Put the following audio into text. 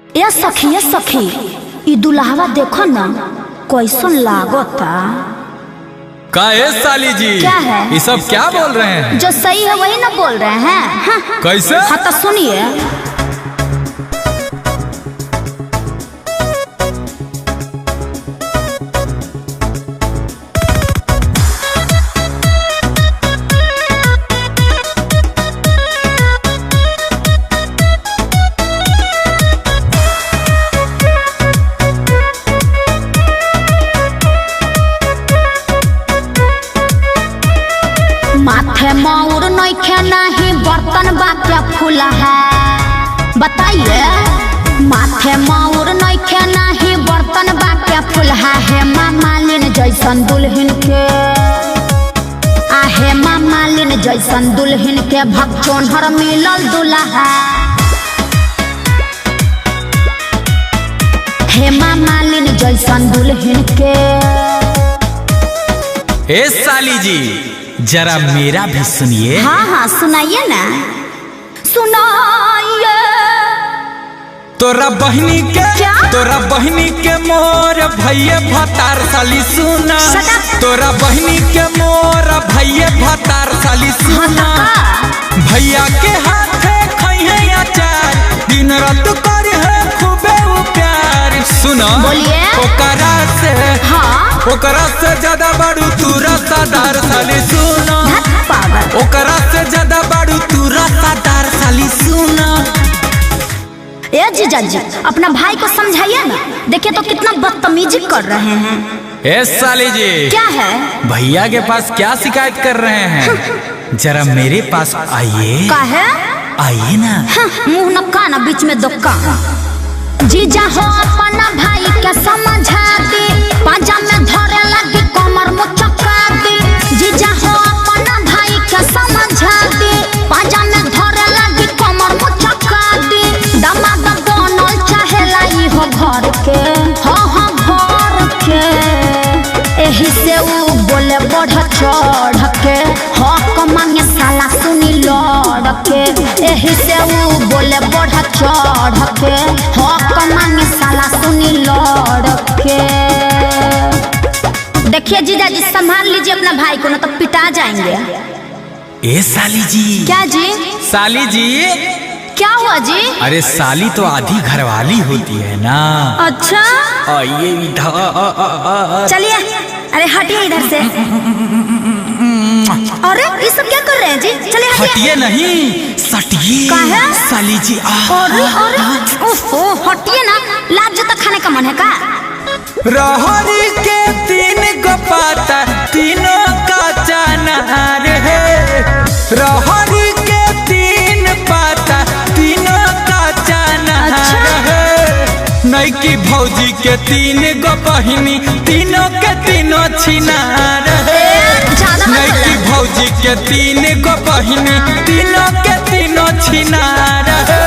ए सखी ई दुल्हवा देखो ना कैसन लागता। का साली जी क्या है ये सब क्या बोल रहे हैं? जो सही है वही ना बोल रहे हैं। हाँ। कैसे? हाँ तो सुनिए। माथे मौर नइखे नहीं बर्तन बा क्या फूल है बताइए। माथे मौर नइखे नहीं बर्तन बा क्या फूल है। हेमा मालिनी जैसन दुल्हन के हेमा मालिनी जैसन दुल्हन के भगचोनहर मिलल दुल्हा। हेमा मालिनी जैसन दुल्हन के। ए साली जी जरा मेरा भी सुनिए। हाँ सुनाइए ना सुनाइए। तोरा बहनी के मोर भैया भतार साली सुना। तोरा बहनी के मोर भैया भतार साली सुना। भैया के हाथे खइहे अचार दिन रात करे है खूबे प्यार। सुना बोलिए। ओकरा से ज्यादा बड़ू तू रसादार साली सुना। ओकरा से ज्यादा बड़ू तू रसादार साली सुना। ए जीजा जी अपना भाई को समझाइए ना। देखिए तो कितना बदतमीजी कर रहे हैं। ए साली जी क्या है? भैया के पास क्या शिकायत कर रहे हैं? जरा मेरे पास आइए। का है? आइए ना। मुंह न काना बीच में दो कान। जीजा हो अपना भाई के समझा दे। पाजा में धरे लगी कमर मुचका दे। जीजा हो अपना भाई के समझा दे। पाजा में धरे लगी कमर मुचका दे। दामाद बनल चाहेला ई हो घर के। हाँ घर के। एही से ऊ बोले बढ़ चढ़ के। हक मांगे साला सुनी लड़ के। एही से ऊ बोले बढ़ चढ़ के। हक मांगे साला सुनी लड़ के। देखिए जीजा जी संभाल लीजिए अपना भाई को ना तो पिटा जाएंगे। ए साली जी। क्या जी? साली जी क्या हुआ जी? अरे साली तो आधी घरवाली होती है ना। अच्छा आइए इधर। चलिए। अरे हटिए इधर से। अरे ये सब क्या कर रहे हैं जी? चलिए हटिए नहीं सटिए। का है? साली जी अरे ओहो हटिए ना। लाज जूता खाने का मन है का? रहरी के 3 गो पाता तीनों का चनार है। रहरी के 3 पाता तीनों का चनार है। नैकी भौजी के 3 गो बहिनी तीनों के तीनों छिनार है। नैकी भौजी के 3 गो बहिनी तीनों के तीनों छिनार है।